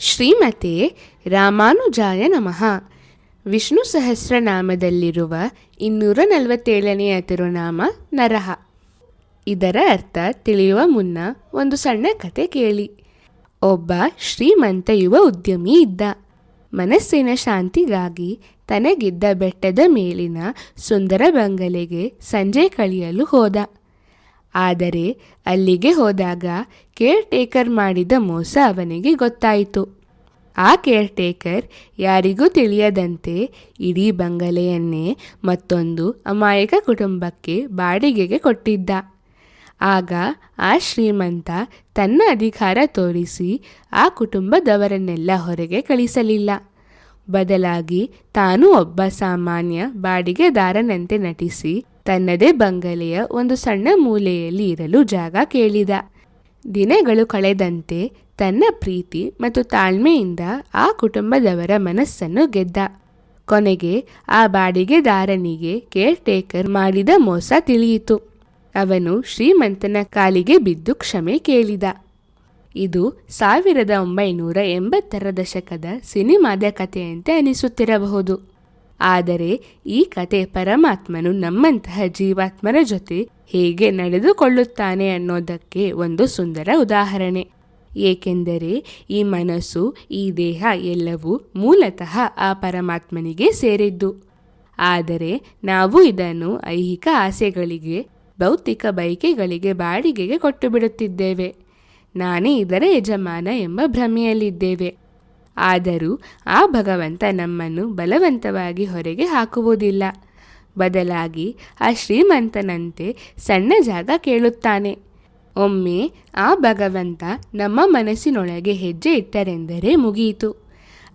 ಶ್ರೀಮತೆ ರಾಮಾನುಜಾಯ ನಮಃ. ವಿಷ್ಣು ಸಹಸ್ರನಾಮದಲ್ಲಿರುವ 247ನೆಯ ತಿರುನಾಮ ನರಹ. ಇದರ ಅರ್ಥ ತಿಳಿಯುವ ಮುನ್ನ ಒಂದು ಸಣ್ಣ ಕತೆ ಕೇಳಿ. ಒಬ್ಬ ಶ್ರೀಮಂತ ಯುವ ಉದ್ಯಮಿ ಇದ್ದ. ಮನಸ್ಸಿನ ಶಾಂತಿಗಾಗಿ ತನಗಿದ್ದ ಬೆಟ್ಟದ ಮೇಲಿನ ಸುಂದರ ಬಂಗಲೆಗೆ ಸಂಜೆ ಕಳೆಯಲು ಹೋದ. ಆದರೆ ಅಲ್ಲಿಗೆ ಹೋದಾಗ ಕೇರ್ ಟೇಕರ್ ಮಾಡಿದ ಮೋಸ ಅವನಿಗೆ ಗೊತ್ತಾಯಿತು. ಆ ಕೇರ್ ಟೇಕರ್ ಯಾರಿಗೂ ತಿಳಿಯದಂತೆ ಇಡೀ ಬಂಗಲೆಯನ್ನೇ ಮತ್ತೊಂದು ಅಮಾಯಕ ಕುಟುಂಬಕ್ಕೆ ಬಾಡಿಗೆಗೆ ಕೊಟ್ಟಿದ್ದ. ಆಗ ಆ ಶ್ರೀಮಂತ ತನ್ನ ಅಧಿಕಾರ ತೋರಿಸಿ ಆ ಕುಟುಂಬದವರನ್ನೆಲ್ಲ ಹೊರಗೆ ಕಳಿಸಲಿಲ್ಲ. ಬದಲಾಗಿ ತಾನು ಒಬ್ಬ ಸಾಮಾನ್ಯ ಬಾಡಿಗೆದಾರನಂತೆ ನಟಿಸಿ ತನ್ನದೇ ಬಂಗಲೆಯ ಒಂದು ಸಣ್ಣ ಮೂಲೆಯಲ್ಲಿ ಇರಲು ಜಾಗ ಕೇಳಿದ. ದಿನಗಳು ಕಳೆದಂತೆ ತನ್ನ ಪ್ರೀತಿ ಮತ್ತು ತಾಳ್ಮೆಯಿಂದ ಆ ಕುಟುಂಬದವರ ಮನಸ್ಸನ್ನು ಗೆದ್ದ. ಕೊನೆಗೆ ಆ ಬಾಡಿಗೆದಾರನಿಗೆ ಕೇರ್ ಟೇಕರ್ ಮಾಡಿದ ಮೋಸ ತಿಳಿಯಿತು. ಅವನು ಶ್ರೀಮಂತನ ಕಾಲಿಗೆ ಬಿದ್ದು ಕ್ಷಮೆ ಕೇಳಿದ. ಇದು 1980ರ ದಶಕದ ಸಿನಿಮಾದ ಕಥೆಯಂತೆ ಅನಿಸುತ್ತಿರಬಹುದು. ಆದರೆ ಈ ಕತೆ ಪರಮಾತ್ಮನು ನಮ್ಮಂತಹ ಜೀವಾತ್ಮರ ಜೊತೆ ಹೇಗೆ ನಡೆದುಕೊಳ್ಳುತ್ತಾನೆ ಅನ್ನೋದಕ್ಕೆ ಒಂದು ಸುಂದರ ಉದಾಹರಣೆ. ಏಕೆಂದರೆ ಈ ಮನಸ್ಸು, ಈ ದೇಹ ಎಲ್ಲವೂ ಮೂಲತಃ ಆ ಪರಮಾತ್ಮನಿಗೆ ಸೇರಿದ್ದು. ಆದರೆ ನಾವು ಇದನ್ನು ಐಹಿಕ ಆಸೆಗಳಿಗೆ, ಭೌತಿಕ ಬಯಕೆಗಳಿಗೆ ಬಾಡಿಗೆಗೆ ಕೊಟ್ಟು ಬಿಡುತ್ತಿದ್ದೇವೆ. ನಾನೇ ಇದರ ಯಜಮಾನ ಎಂಬ ಭ್ರಮೆಯಲ್ಲಿದ್ದೇವೆ. ಆದರೂ ಆ ಭಗವಂತ ನಮ್ಮನ್ನು ಬಲವಂತವಾಗಿ ಹೊರಗೆ ಹಾಕುವುದಿಲ್ಲ. ಬದಲಾಗಿ ಆ ಶ್ರೀಮಂತನಂತೆ ಸಣ್ಣ ಜಾಗ ಕೇಳುತ್ತಾನೆ. ಒಮ್ಮೆ ಆ ಭಗವಂತ ನಮ್ಮ ಮನಸ್ಸಿನೊಳಗೆ ಹೆಜ್ಜೆ ಇಟ್ಟರೆಂದರೆ ಮುಗಿಯಿತು.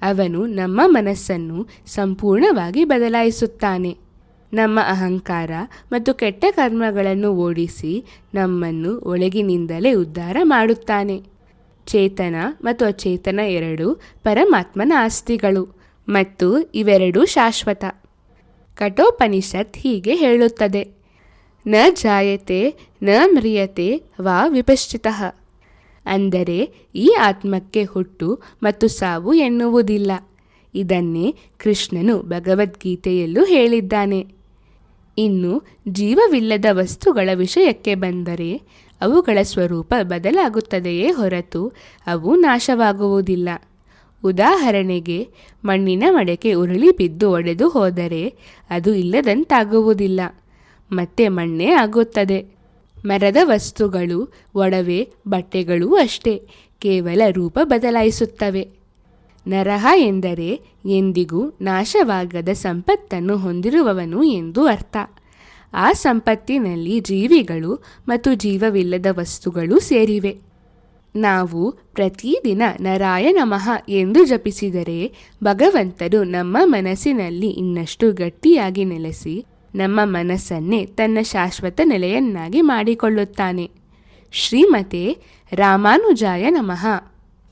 ಅವನು ನಮ್ಮ ಮನಸ್ಸನ್ನು ಸಂಪೂರ್ಣವಾಗಿ ಬದಲಾಯಿಸುತ್ತಾನೆ. ನಮ್ಮ ಅಹಂಕಾರ ಮತ್ತು ಕೆಟ್ಟ ಕರ್ಮಗಳನ್ನು ಓಡಿಸಿ ನಮ್ಮನ್ನು ಒಳಗಿನಿಂದಲೇ ಉದ್ಧಾರ ಮಾಡುತ್ತಾನೆ. ಚೇತನ ಮತ್ತು ಅಚೇತನ ಎರಡೂ ಪರಮಾತ್ಮನ ಆಸ್ತಿಗಳು ಮತ್ತು ಇವೆರಡೂ ಶಾಶ್ವತ. ಕಠೋಪನಿಷತ್ ಹೀಗೆ ಹೇಳುತ್ತದೆ: ನ ಜಾಯತೆ ನ ಮ್ರಿಯತೆ ವಾ ವಿಪಶ್ಚಿತಃ. ಅಂದರೆ ಈ ಆತ್ಮಕ್ಕೆ ಹುಟ್ಟು ಮತ್ತು ಸಾವು ಎನ್ನುವುದಿಲ್ಲ. ಇದನ್ನೇ ಕೃಷ್ಣನು ಭಗವದ್ಗೀತೆಯಲ್ಲೂ ಹೇಳಿದ್ದಾನೆ. ಇನ್ನು ಜೀವವಿಲ್ಲದ ವಸ್ತುಗಳ ವಿಷಯಕ್ಕೆ ಬಂದರೆ ಅವುಗಳ ಸ್ವರೂಪ ಬದಲಾಗುತ್ತದೆಯೇ ಹೊರತು ಅವು ನಾಶವಾಗುವುದಿಲ್ಲ. ಉದಾಹರಣೆಗೆ, ಮಣ್ಣಿನ ಮಡಕೆ ಉರುಳಿ ಬಿದ್ದು ಒಡೆದು ಹೋದರೆ ಅದು ಇಲ್ಲದಂತಾಗುವುದಿಲ್ಲ, ಮತ್ತೆ ಮಣ್ಣೇ ಆಗುತ್ತದೆ. ಮರದ ವಸ್ತುಗಳು, ಒಡವೆ, ಬಟ್ಟೆಗಳೂ ಅಷ್ಟೇ, ಕೇವಲ ರೂಪ ಬದಲಾಯಿಸುತ್ತವೆ. ನರಹ ಎಂದರೆ ಎಂದಿಗೂ ನಾಶವಾಗದ ಸಂಪತ್ತನ್ನು ಹೊಂದಿರುವವನು ಎಂದು ಅರ್ಥ. ಆ ಸಂಪತ್ತಿನಲ್ಲಿ ಜೀವಿಗಳು ಮತ್ತು ಜೀವವಿಲ್ಲದ ವಸ್ತುಗಳು ಸೇರಿವೆ. ನಾವು ಪ್ರತಿದಿನ ನರಾಯ ನಮಃ ಎಂದು ಜಪಿಸಿದರೆ ಭಗವಂತನು ನಮ್ಮ ಮನಸ್ಸಿನಲ್ಲಿ ಇನ್ನಷ್ಟು ಗಟ್ಟಿಯಾಗಿ ನೆಲೆಸಿ ನಮ್ಮ ಮನಸ್ಸನ್ನೇ ತನ್ನ ಶಾಶ್ವತ ನೆಲೆಯನ್ನಾಗಿ ಮಾಡಿಕೊಳ್ಳುತ್ತಾನೆ. ಶ್ರೀಮತೆ ರಾಮಾನುಜಾಯ ನಮಃ.